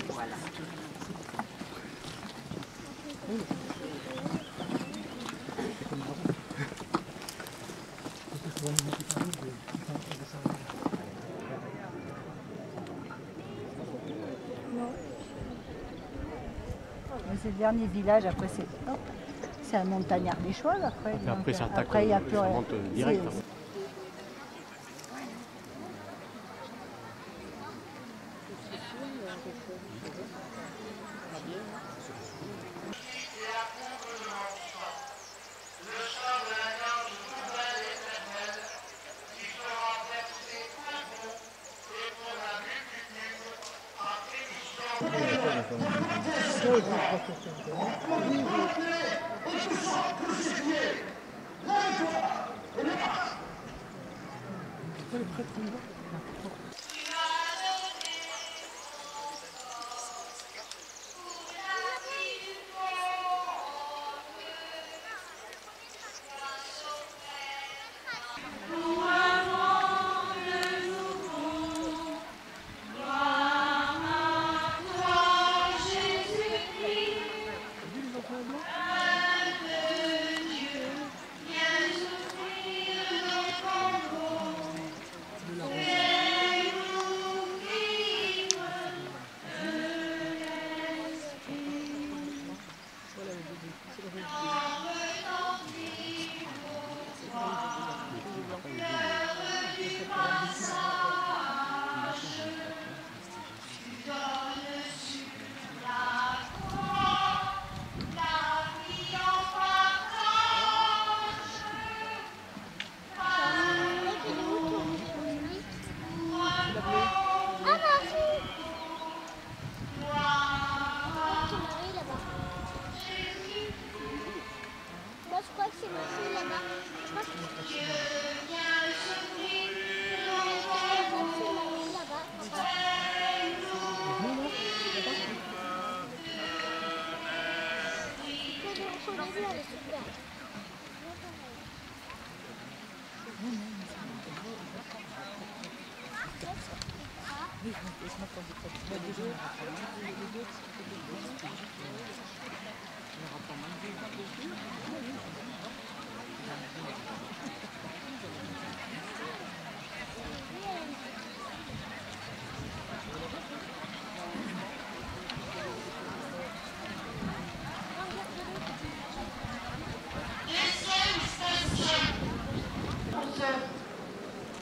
Voilà. C'est le dernier village, après c'est un montagnard des choix après. Après ça attaque, après, il y a plus ça rien. monte direct.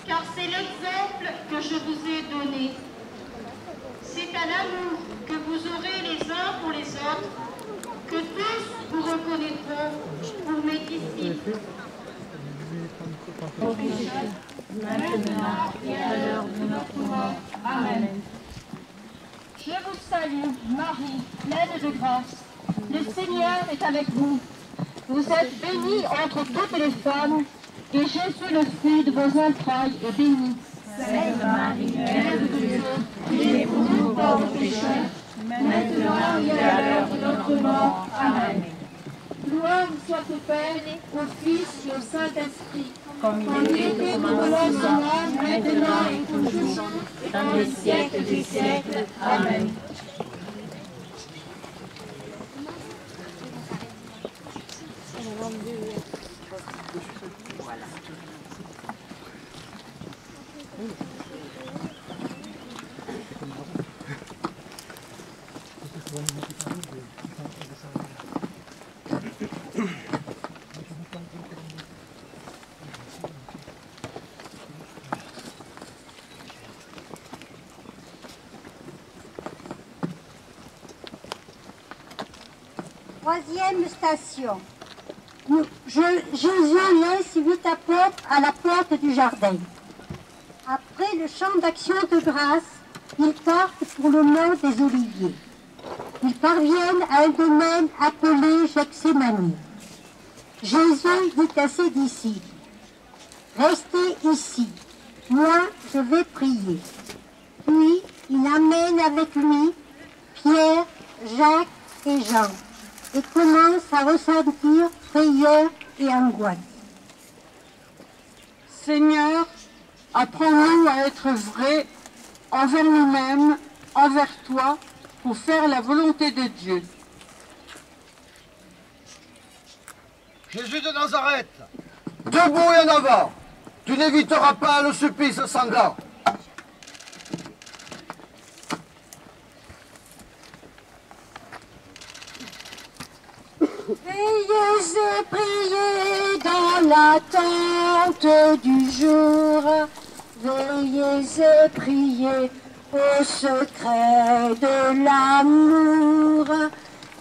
Car c'est l'exemple que je vous ai donné. C'est à l'amour que vous aurez les uns pour les autres que tous vous reconnaîtront pour mes disciples. Maintenant et à l'heure de notre mort. Amen. Je vous salue, Marie, pleine de grâce. Le Seigneur est avec vous. Vous êtes bénie entre toutes les femmes, et Jésus, le fruit de vos entrailles, est béni. Sainte Marie, Mère de Dieu, priez pour nous pauvres pécheurs, maintenant et à l'heure de notre mort. Amen. Louange soit au Père, au Fils et au Saint-Esprit, Comme il était au commencement, maintenant et toujours, dans les siècles des siècles. Amen. Voilà. Troisième station. Jésus laisse 8 apôtres à la porte du jardin. Après le chant d'action de grâce, ils partent pour le mont des Oliviers. Ils parviennent à un domaine appelé Gethsémani. Jésus dit à ses disciples, « Restez ici, moi je vais prier. » Puis il amène avec lui Pierre, Jacques et Jean et commence à ressentir frayeur et angoisse. Seigneur, apprends-nous à être vrais envers nous-mêmes, envers toi, pour faire la volonté de Dieu. Jésus de Nazareth, debout et en avant, tu n'éviteras pas le supplice sanglant. Veillez et priez dans l'attente du jour. Veillez et priez au secret de l'amour.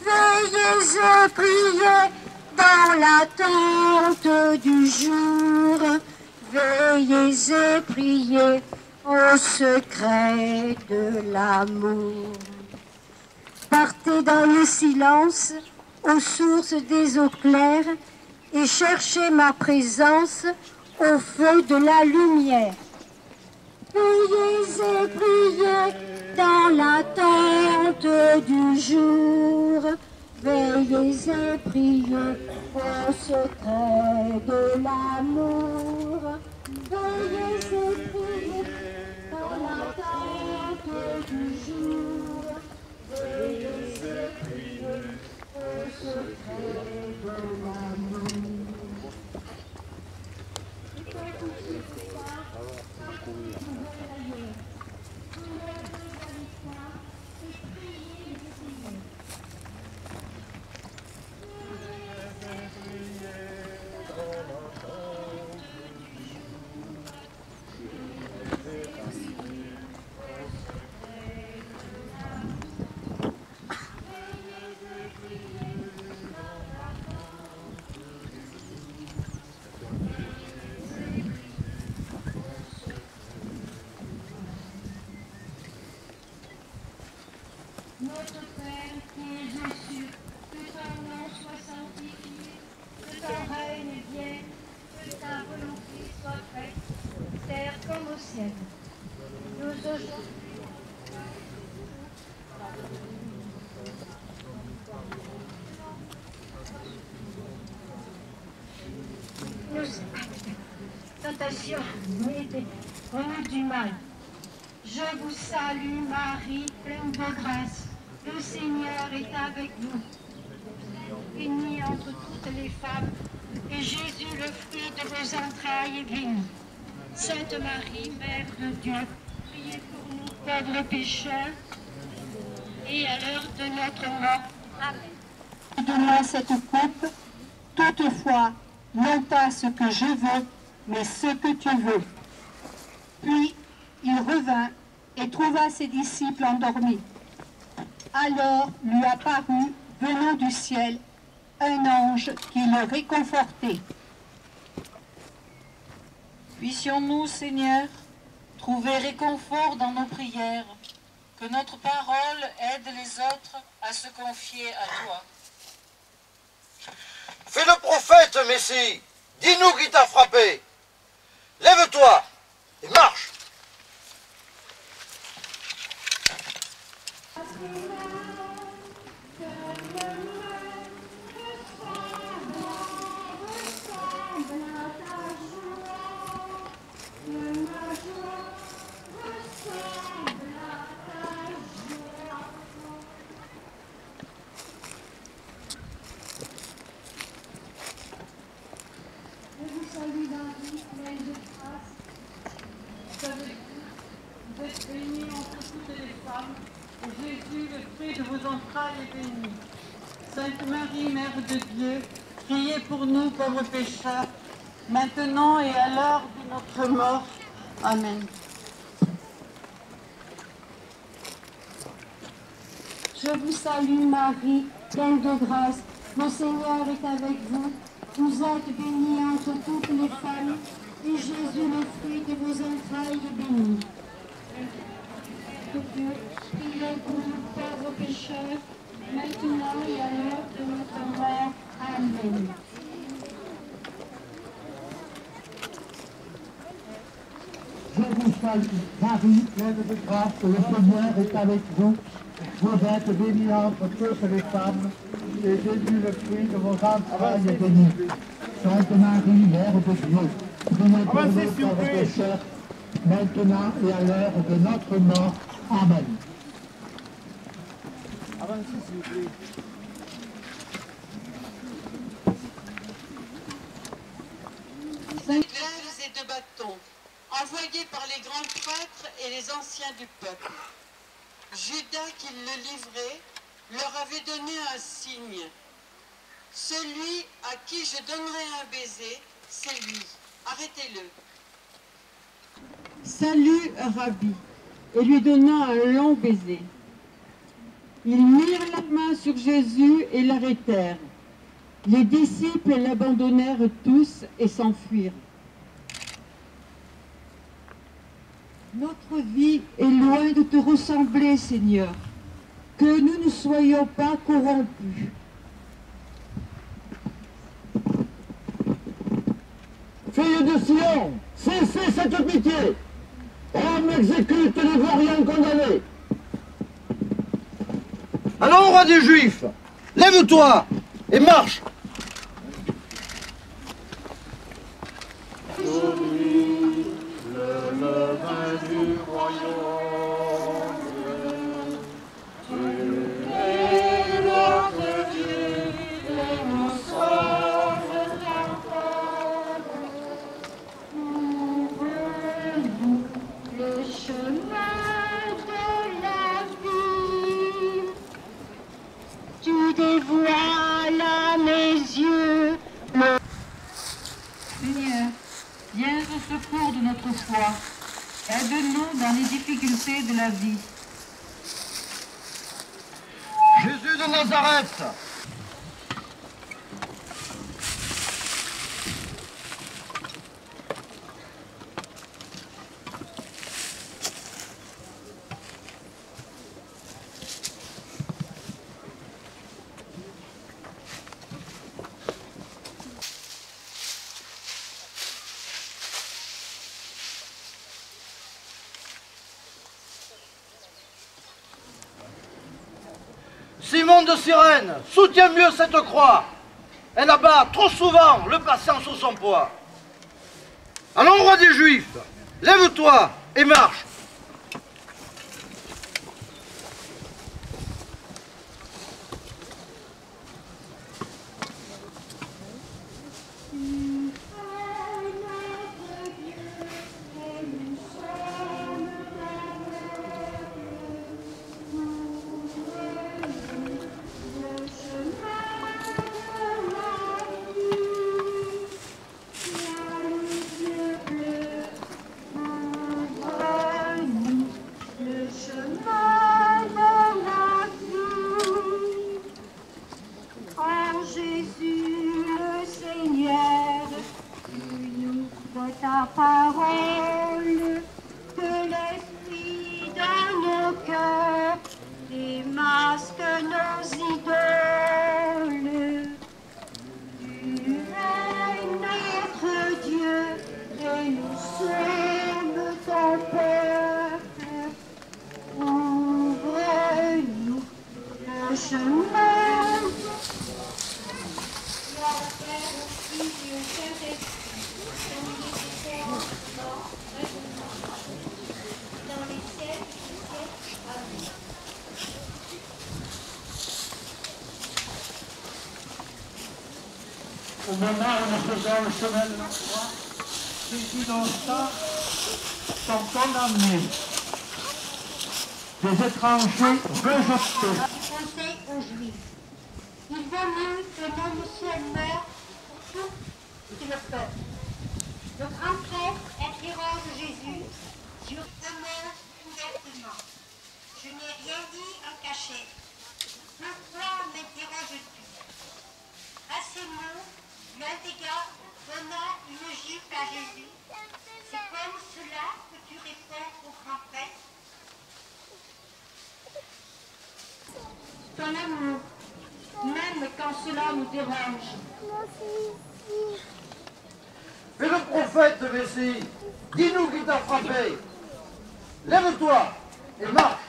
Veillez et priez dans l'attente du jour. Veillez et priez au secret de l'amour. Partez dans le silence, aux sources des eaux claires, et cherchez ma présence au feu de la lumière. Veillez et priez dans l'attente du jour. Veillez et priez au secret de l'amour. Veillez et priez dans l'attente du jour. Veillez et priez au secret de l'amour. Notre Père qui es aux cieux, que ton nom soit sanctifié, que ton règne vienne, que ta volonté soit faite, sur terre comme au ciel. Nous aujourd'hui, tentation, remue du mal. Je vous salue Marie, pleine de grâce. Le Seigneur est avec vous. Bénie entre toutes les femmes, et Jésus, le fruit de vos entrailles, est béni. Sainte Marie, Mère de Dieu, priez pour nous pauvres pécheurs, et à l'heure de notre mort. Amen. Donne-moi cette coupe, toutefois, non pas ce que je veux, mais ce que tu veux. Puis il revint et trouva ses disciples endormis. Alors lui apparut, venant du ciel, un ange qui le réconfortait. Puissions-nous, Seigneur, trouver réconfort dans nos prières, que notre parole aide les autres à se confier à toi. Fais le prophète, Messie, dis-nous qui t'a frappé. Lève-toi et marche. Vous êtes bénie entre toutes les femmes, et Jésus, le fruit de vos entrailles, est béni. Sainte Marie, Mère de Dieu, priez pour nous pauvres pécheurs, maintenant et à l'heure de notre mort. Amen. Je vous salue Marie, pleine de grâce. Le Seigneur est avec vous. Vous êtes bénie entre toutes les femmes, et Jésus, le fruit de vos entrailles, est béni. Dieu, priez pour nous pauvres pécheurs, maintenant et à l'heure de notre mort. Amen. Je vous salue, Marie, pleine de grâce, le Seigneur est avec vous. Vous êtes bénie entre toutes les femmes, et Jésus, le fruit de vos entrailles, est béni. Sainte Marie, Mère de Dieu, priez pour nous pauvres pécheurs, maintenant et à l'heure de notre mort. Amen. Avancez, s'il vous plaît. Cinq verres et 2 bâtons, envoyés par les grands prêtres et les anciens du peuple. Judas, qui le livrait, leur avait donné un signe. Celui à qui je donnerai un baiser, c'est lui. Arrêtez-le. Salut, Rabbi, et lui donna un long baiser. Ils mirent la main sur Jésus et l'arrêtèrent. Les disciples l'abandonnèrent tous et s'enfuirent. Notre vie est loin de te ressembler, Seigneur, que nous ne soyons pas corrompus. Filles de Sion, cessez cette pitié. Rome exécute les vauriens condamnés. Allons, roi des Juifs, lève-toi et marche. Dévoile à mes yeux. Seigneur, viens au secours de notre foi. Aide-nous dans les difficultés de la vie. Jésus de Nazareth, Simon de Cyrène, soutiens mieux cette croix. Elle abat trop souvent le patient sous son poids. Allons, roi des Juifs, lève-toi et marche. Ta parole, que l'esprit dans nos cœurs démasque nos idoles. Tu es notre Dieu et nous sommes ton peuple. Ouvre-nous le chemin. Au moment où nous faisons le chemin de la croix, ces innocents sont condamnés. Des étrangers rejetés. Conseil aux Juifs. Il vaut mieux que l'homme seul meure pour tout le peuple. Le grand prêtre interroge Jésus sur un mot ouvertement. Je n'ai rien dit en cachette. Pourquoi m'interroges-tu? À ces mots, l'un des gars donna une gifle à Jésus. C'est comme cela que tu réponds au grand prêtre? Ton amour, même quand cela nous dérange. Et le prophète Messie, dis-nous qui t'a frappé. Lève-toi et marche.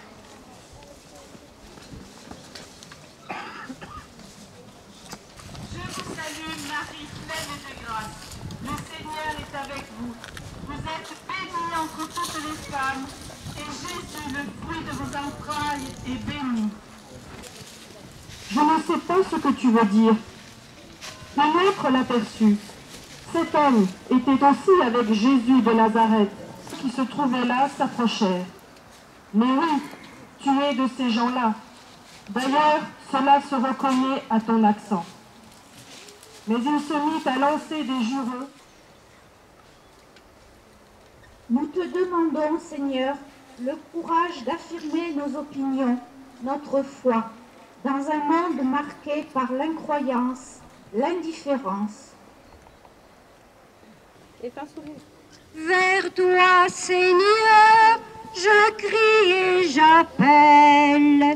Je vous salue, Marie, pleine de grâce. Le Seigneur est avec vous. Vous êtes bénie entre toutes femmes, et Jésus, le fruit de vos entrailles, est béni. Je ne sais pas ce que tu veux dire. Un autre l'aperçut. Cet homme était aussi avec Jésus de Nazareth, qui se trouvait là s'approchèrent. Mais oui, tu es de ces gens-là. D'ailleurs, cela se reconnaît à ton accent. Mais il se mit à lancer des jurons. Nous te demandons, Seigneur, le courage d'affirmer nos opinions, notre foi, dans un monde marqué par l'incroyance, l'indifférence. Vers toi, Seigneur, je crie et j'appelle.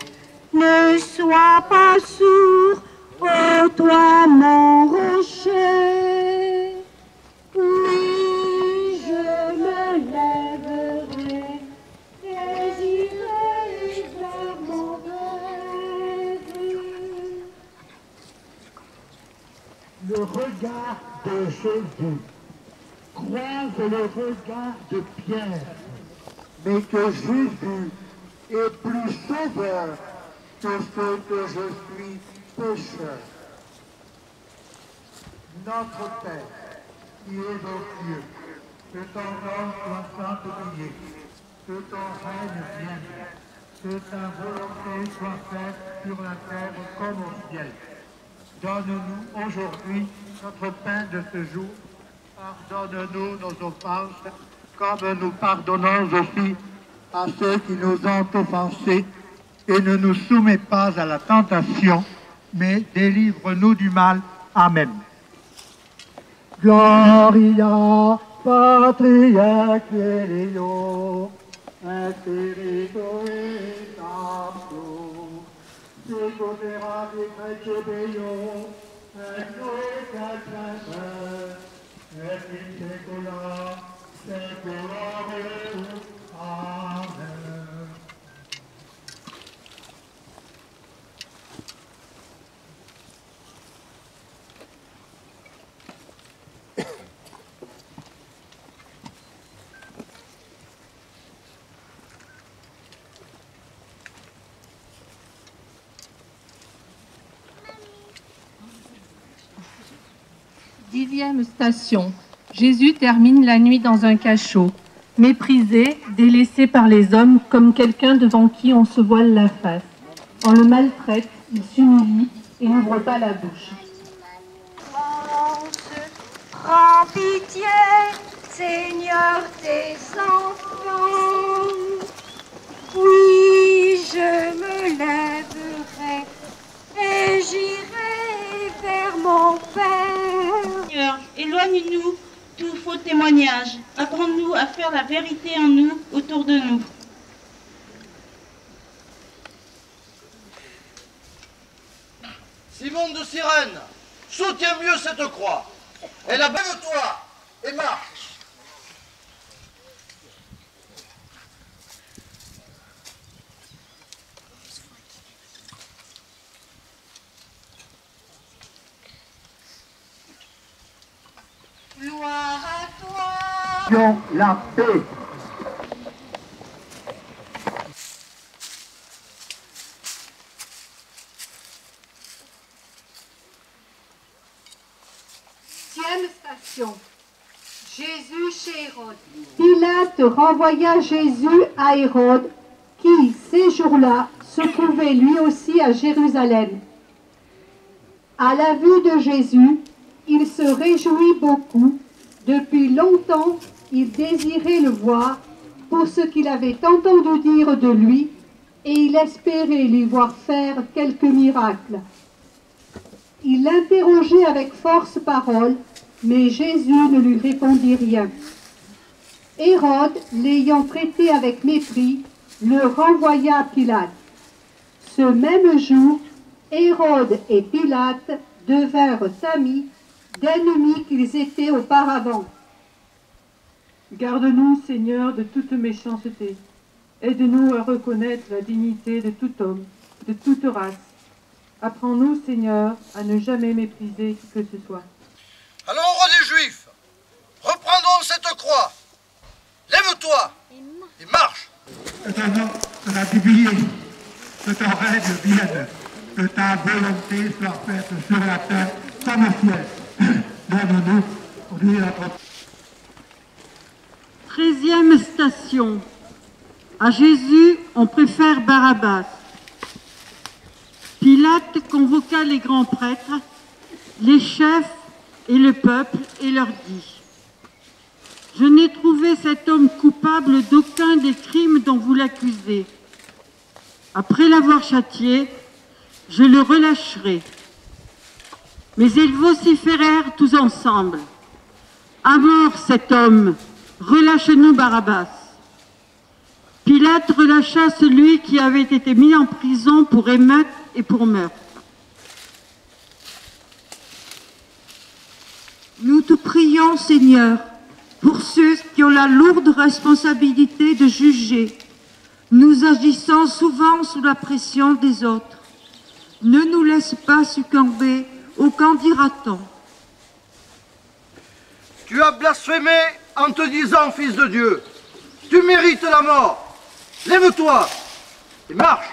Ne sois pas sourd, ô toi mon rocher. Oui, je me lèverai et j'irai vers mon rêve. Le regard de Jésus croise le regard de Pierre, mais que Jésus est plus sauveur que ce que je suis pécheur. Notre Père, qui es aux cieux, que ton nom soit sanctifié, que ton règne vienne, que ta volonté soit faite sur la terre comme au ciel. Donne-nous aujourd'hui notre pain de ce jour. Pardonne-nous nos offenses, comme nous pardonnons aussi à ceux qui nous ont offensés. Et ne nous soumets pas à la tentation, mais délivre-nous du mal. Amen. Gloria patria Filio, et Spiritus Sanctus, sicut erat in principio, et nunc et semper, et in saecula saeculorum. Amen. Dixième station. Jésus termine la nuit dans un cachot, méprisé, délaissé par les hommes comme quelqu'un devant qui on se voile la face. On le maltraite, il s'humilie et n'ouvre pas la bouche. Prends pitié, Seigneur, tes enfants. Oui, je me lèverai et j'irai vers mon Père. Seigneur, éloigne-nous tout faux témoignage. Apprends-nous à faire la vérité en nous, autour de nous. Simon de Cyrène, soutiens mieux cette croix. Et là, lève-toi et marche. Gloire à toi. La paix. Dixième station. Jésus chez Hérode. Pilate renvoya Jésus à Hérode, qui, ces jours-là, se trouvait lui aussi à Jérusalem. À la vue de Jésus, il se réjouit beaucoup. Depuis longtemps, il désirait le voir pour ce qu'il avait entendu dire de lui, et il espérait lui voir faire quelques miracles. Il l'interrogeait avec force parole, mais Jésus ne lui répondit rien. Hérode, l'ayant traité avec mépris, le renvoya à Pilate. Ce même jour, Hérode et Pilate devinrent amis, d'ennemis qu'ils étaient auparavant. Garde-nous, Seigneur, de toute méchanceté. Aide-nous à reconnaître la dignité de tout homme, de toute race. Apprends-nous, Seigneur, à ne jamais mépriser qui que ce soit. Allons, roi des Juifs, reprendrons cette croix. Lève-toi et marche. Que ton nom sera publié, que ton règne vienne, que ta volonté soit faite sur la terre comme au ciel. Donne-nous aujourd'hui notre... 13e station. À Jésus, on préfère Barabbas. Pilate convoqua les grands prêtres, les chefs et le peuple et leur dit : « Je n'ai trouvé cet homme coupable d'aucun des crimes dont vous l'accusez. Après l'avoir châtié, je le relâcherai. » Mais ils vociférèrent tous ensemble : « À mort cet homme, relâche-nous Barabbas. » Pilate relâcha celui qui avait été mis en prison pour émeute et pour meurtre. Nous te prions, Seigneur, pour ceux qui ont la lourde responsabilité de juger. Nous agissons souvent sous la pression des autres. Ne nous laisse pas succomber au qu'en dira-t-on. Tu as blasphémé en te disant fils de Dieu. Tu mérites la mort. Lève-toi et marche.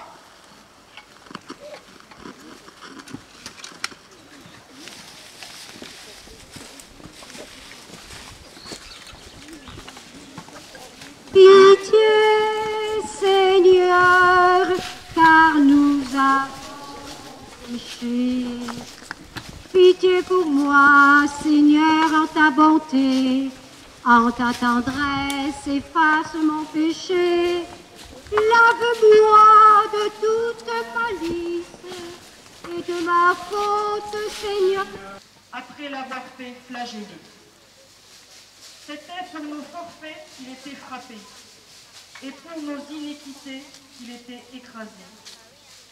Pitié, Seigneur, car nous avons péché. Pitié pour moi, Seigneur, en ta bonté, en ta tendresse, efface mon péché. Lave-moi de toute malice et de ma faute, Seigneur. Après l'avoir fait flageller. C'était pour nos forfaits qu'il était frappé, et pour nos iniquités qu'il était écrasé.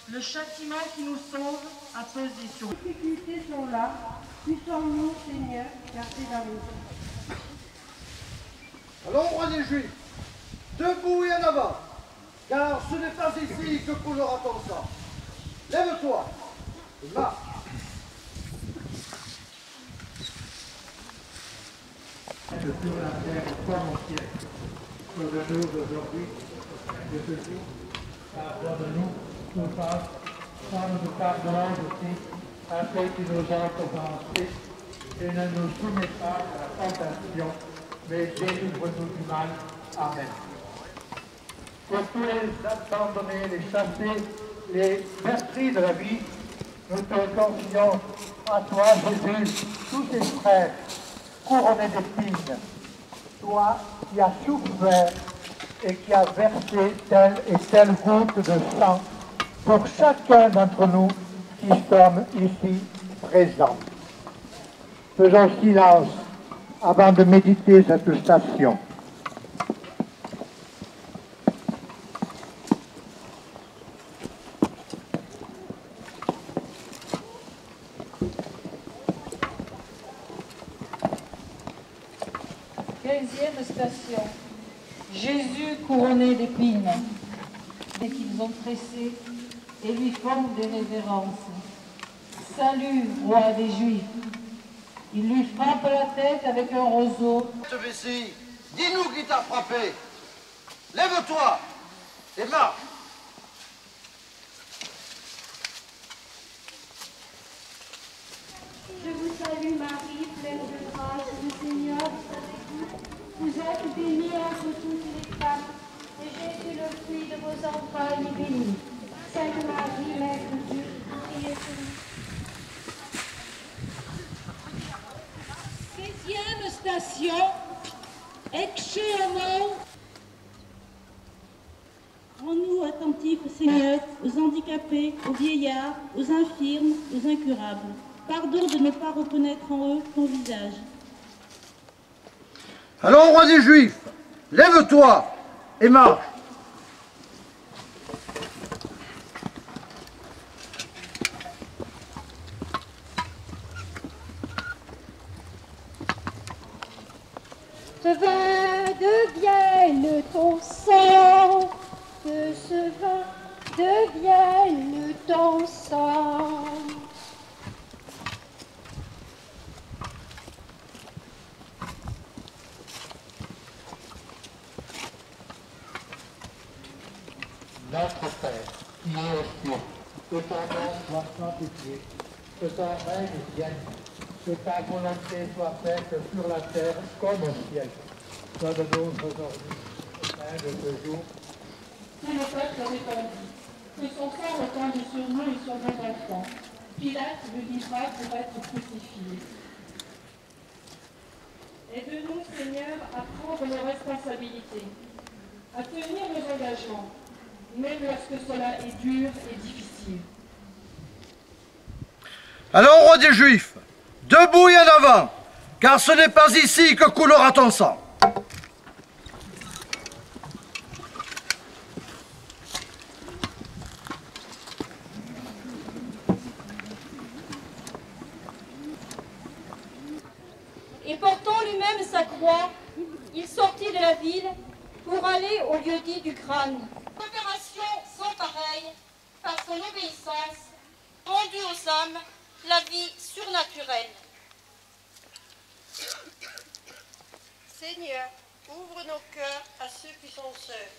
Le châtiment qui nous sauve a pesé sur nous. Les difficultés sont là. Puissons-nous, Seigneur, garder la raison. Allons, roi des Juifs, debout et en avant, car ce n'est pas ici que coulera ton sang. Lève-toi et marche. Sur la terre comme au ciel. Sauve-nous aujourd'hui de ce jour. Pardonne-nous nos fautes, comme nous pardonnons aussi à ceux qui nous ont offensés, et ne nous soumets pas à la tentation, mais délivre-nous du mal. Amen. Pour tous les abandonnés, les chassés, les meurtris de la vie, nous te confions à toi, Jésus, tous tes frères, couronnés d'épines, toi qui as souffert et qui as versé telle et telle goutte de sang pour chacun d'entre nous qui sommes ici présents. Faisons silence avant de méditer cette station. Station. Jésus couronné d'épines, dès qu'ils ont tressé et lui font des révérences. Salut, roi des Juifs. Il lui frappe la tête avec un roseau. Te Messie, dis-nous qui t'a frappé. Lève-toi et marche. Je vous salue Marie, pleine de grâce, le Seigneur est avec vous. Vous êtes bénie entre toutes les femmes, et Jésus, le fruit de vos entrailles, est béni. Sainte Marie, Mère de Dieu, priez pour nous. 16e station, Ecce Homo. Rends-nous attentifs, Seigneur, aux handicapés, aux vieillards, aux infirmes, aux incurables. Pardon de ne pas reconnaître en eux ton visage. Allons, roi des Juifs, lève-toi et marche. Ce vin devienne ton sang, que ce vin devienne ton sang. Notre Père, qui es aux cieux, que ton nom soit sanctifié, que ton règne vienne, que ta volonté soit faite sur la terre comme au ciel. Donne-nous aujourd'hui le pain de ce jour. Tout le peuple répondit, que son sang retombe sur nous et sur nos enfants. Pilate le livra pour être crucifié. Aide-nous, Seigneur, à prendre nos responsabilités, à tenir nos engagements, même lorsque cela est dur et difficile. Alors, roi des Juifs, debout et en avant, car ce n'est pas ici que coulera ton sang. Et portant lui-même sa croix, il sortit de la ville pour aller au lieu dit du crâne. Opération sans pareille, par son obéissance, rendue aux hommes la vie surnaturelle. Seigneur, ouvre nos cœurs à ceux qui sont seuls.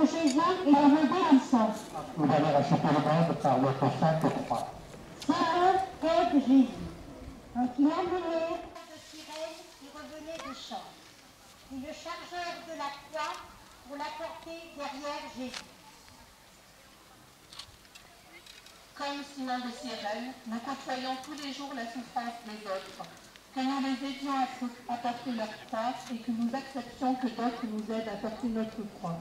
Jésus est en obéissance. Nous allons racheter le monde par notre sainte croix. Parole de Jésus. Un qui amenait de sirène qui revenait de champ. Puis le chargeur de la croix pour la porter derrière Jésus. Comme Simon de Cyrène, nous côtoyons tous les jours la souffrance des autres. Que nous les aidions à porter leur croix et que nous acceptions que d'autres nous aident à porter notre croix.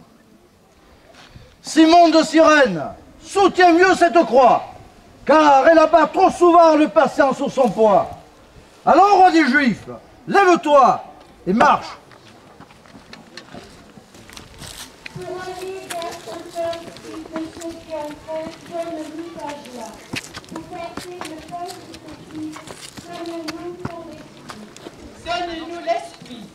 Simon de Cyrène, soutiens mieux cette croix, car elle abat trop souvent le patient sous son poids. Alors, roi des Juifs, lève-toi et marche. Pour aller vers ce peuple, il faut ceux qui en font comme l'usage là. Pour porter le peuple petit, donne-nous ton esprit. Donne-nous l'esprit.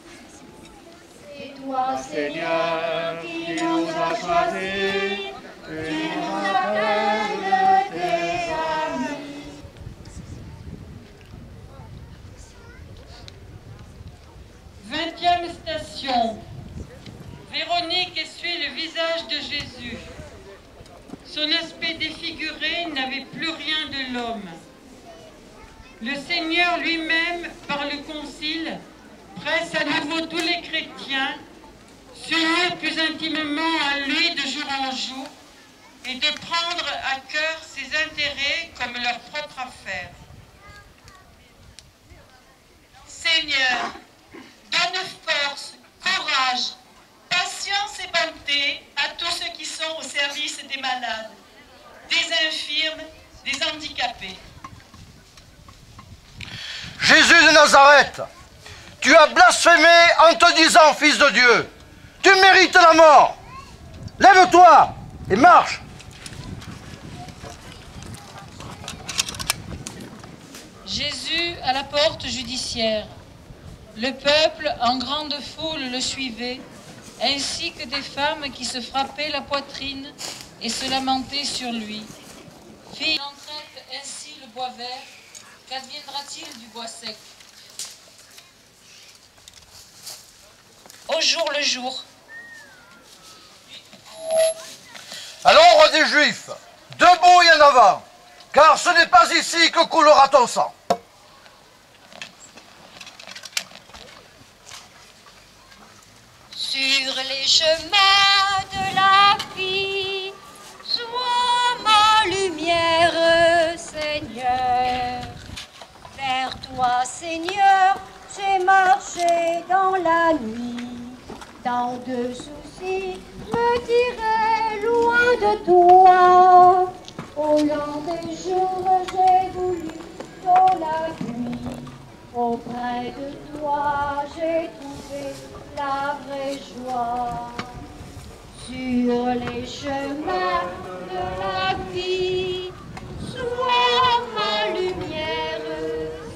C'est toi, Seigneur, qui nous as choisis, qui nous appelle tes amis. Vingtième station. Véronique essuie le visage de Jésus. Son aspect défiguré n'avait plus rien de l'homme. Le Seigneur lui-même, par le concile, presse à nouveau tous les chrétiens, s'unir plus intimement à lui de jour en jour et de prendre à cœur ses intérêts comme leur propre affaire. Seigneur, donne force, courage, patience et bonté à tous ceux qui sont au service des malades, des infirmes, des handicapés. Jésus de Nazareth, tu as blasphémé en te disant fils de Dieu. Tu mérites la mort. Lève-toi et marche. Jésus à la porte judiciaire. Le peuple en grande foule le suivait, ainsi que des femmes qui se frappaient la poitrine et se lamentaient sur lui. Fille en traite ainsi le bois vert, qu'adviendra-t-il du bois sec? Au jour le jour. Allons, roi des Juifs, debout et en avant, car ce n'est pas ici que coulera ton sang. Sur les chemins de la vie, sois ma lumière, Seigneur. Vers toi, Seigneur, j'ai marché dans la nuit. Tant de soucis me tiraient loin de toi. Au long des jours, j'ai voulu dans la nuit. Auprès de toi, j'ai trouvé la vraie joie. Sur les chemins de la vie, sois ma lumière,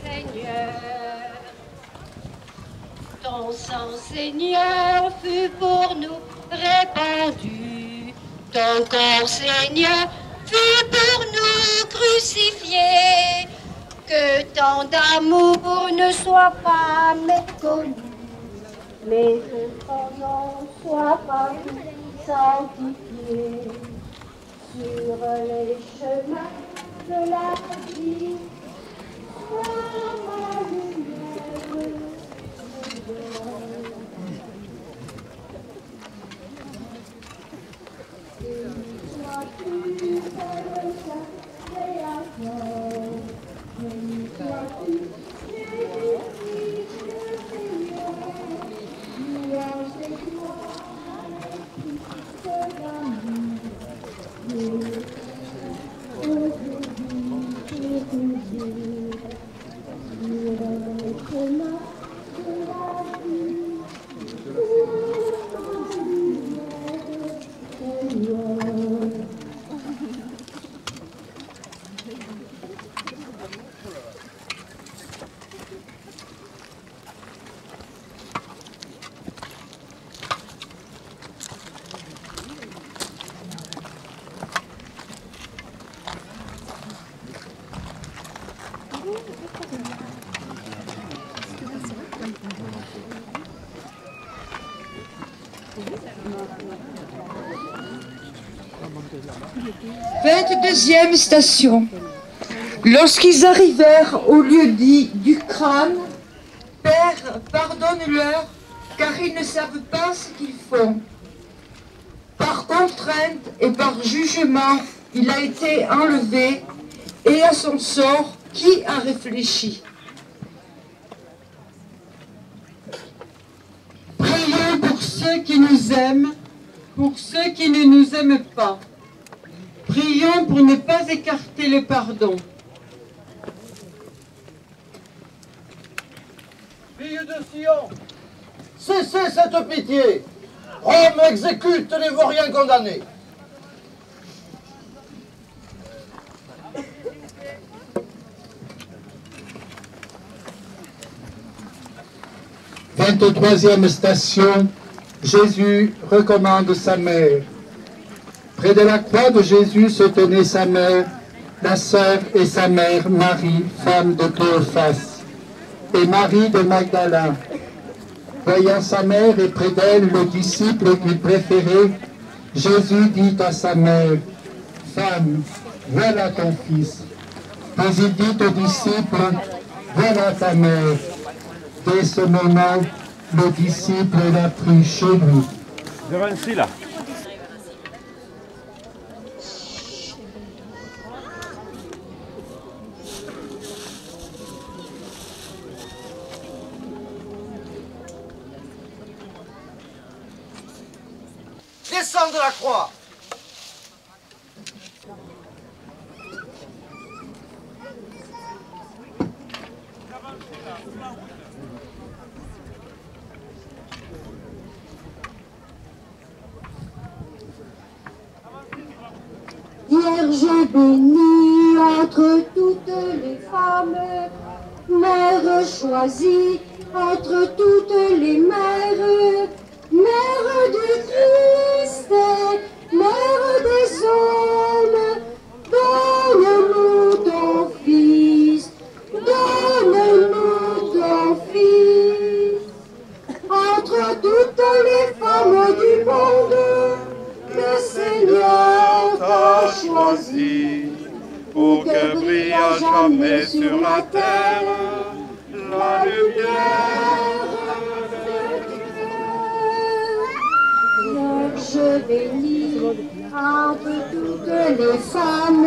Seigneur. Ton sang, Seigneur, fut pour nous répandu. Ton corps, Seigneur, fut pour nous crucifié. Que tant d'amour ne soit pas méconnu. Les enfants soient partis sans pitié sur les chemins de la vie. Sois ma lumière, sois plus belle chaque création, sois-tu Vingt-deuxième station. Lorsqu'ils arrivèrent au lieu dit du crâne, Père, pardonne-leur, car ils ne savent pas ce qu'ils font. Par contrainte et par jugement, il a été enlevé, et à son sort, qui a réfléchi? Prions pour ceux qui nous aiment, pour ceux qui ne nous aiment pas. Prions pour ne pas écarter le pardon. Filles de Sion, cessez cette pitié. Rome exécute les vauriens condamnés. Vingt-troisième station, Jésus recommande sa mère. Près de la croix de Jésus se tenait sa mère, la sœur et sa mère, Marie, femme de Cléophas, et Marie de Magdala. Voyant sa mère et près d'elle le disciple qu'il préférait, Jésus dit à sa mère, « Femme, voilà ton fils. » Puis il dit au disciple, « Voilà ta mère. » Dès ce moment, le disciple l'a pris chez lui. Devant là. Descends de la croix. Vierge bénie entre toutes les femmes, mère choisie entre toutes les mères, mère du Christ, mère des hommes, donne-nous ton Fils, donne-nous ton Fils. Entre toutes les femmes du monde, le Seigneur t'a choisi, pour que brille à jamais sur la terre la lumière de Dieu. Vierge bénie entre toutes les femmes,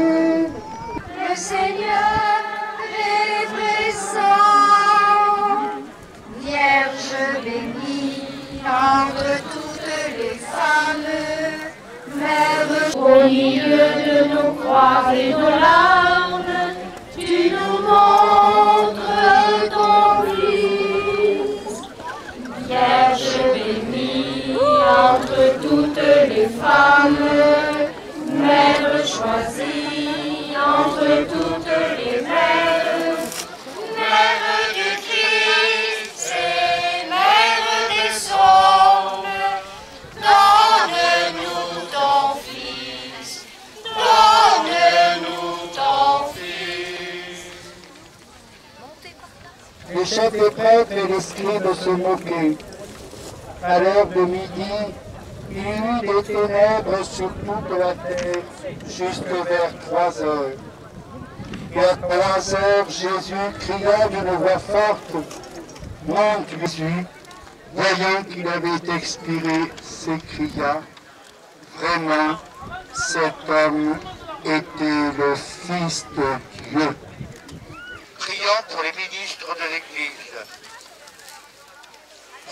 le Seigneur est présent. Vierge bénie entre toutes les femmes, Mère, au milieu de nos croix et nos larmes, tu nous montres ton Fils. Vierge bénie entre toutes les femmes, Mère choisie entre toutes les mères, Mère du Christ et Mère des hommes, donne-nous ton Fils, donne-nous ton Fils. Les chefs des prêtres et les scribes se moquaient. à l'heure de midi, il y eut des ténèbres sur toute la terre, juste vers 3 heures. Et à 3 heures, Jésus cria d'une voix forte, « Mon Jésus !» Voyant qu'il avait expiré, s'écria, « Vraiment, cet homme était le Fils de Dieu. » Prions pour les ministres de l'Église.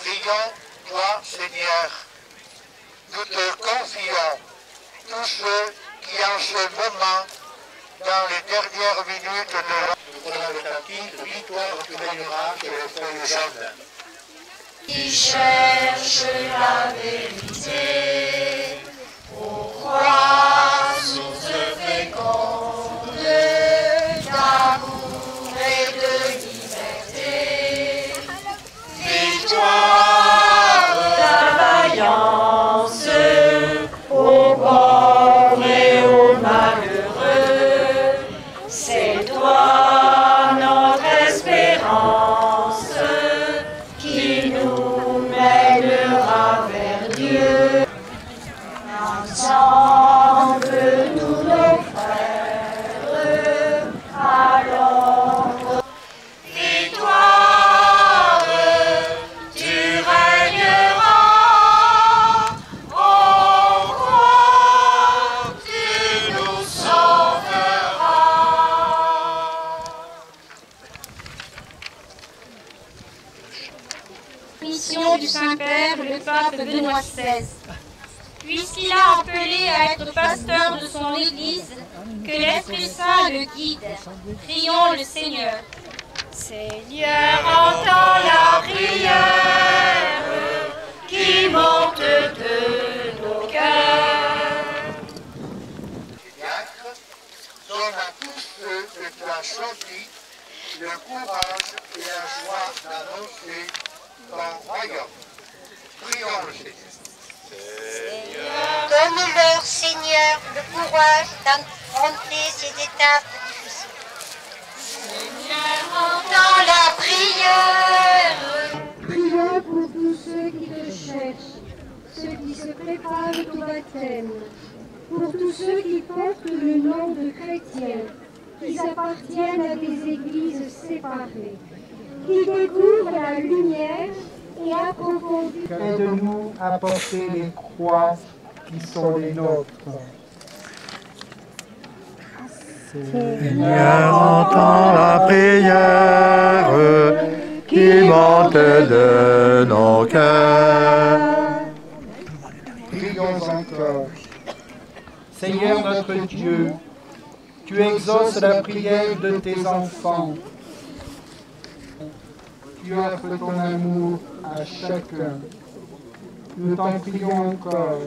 Prions, toi, Seigneur, nous te confions tous ceux qui en ce moment, dans les dernières minutes de notre victoire tu gagneras sur les feuilles jaunes. Qui cherche la vérité, pourquoi source féconde d'amour et de liberté, victoire, la vaillance aux pauvres et aux malheureux, c'est toi notre espérance qui nous mènera vers Dieu. Ensemble, nous nos frères, alors victoire, tu régneras, on croit, tu nous sauveras. Mission du Saint-Père, le pape Benoît XVI. Puisqu'il a appelé à être pasteur de son Église, que l'Esprit Saint le guide. Prions le Seigneur. Seigneur, entends la prière qui monte de nos cœurs. Diacre, donne à tous ceux que tu as choisis le courage et la joie d'annoncer ton royaume. Prions le Seigneur. Donne-leur, Seigneur, le courage d'affronter ces étapes difficiles. Seigneur, entends la prière. Prions pour tous ceux qui te cherchent, ceux qui se préparent au baptême, pour tous ceux qui portent le nom de chrétiens, qui appartiennent à des églises séparées, qui découvrent la lumière et approfondissent. Aide-nous à porter les croix qui sont les nôtres. Seigneur, entends la prière qui monte de nos cœurs. Prions encore. Seigneur notre Dieu, tu exauces la prière de tes enfants. Tu offres ton amour à chacun. Nous t'en prions encore.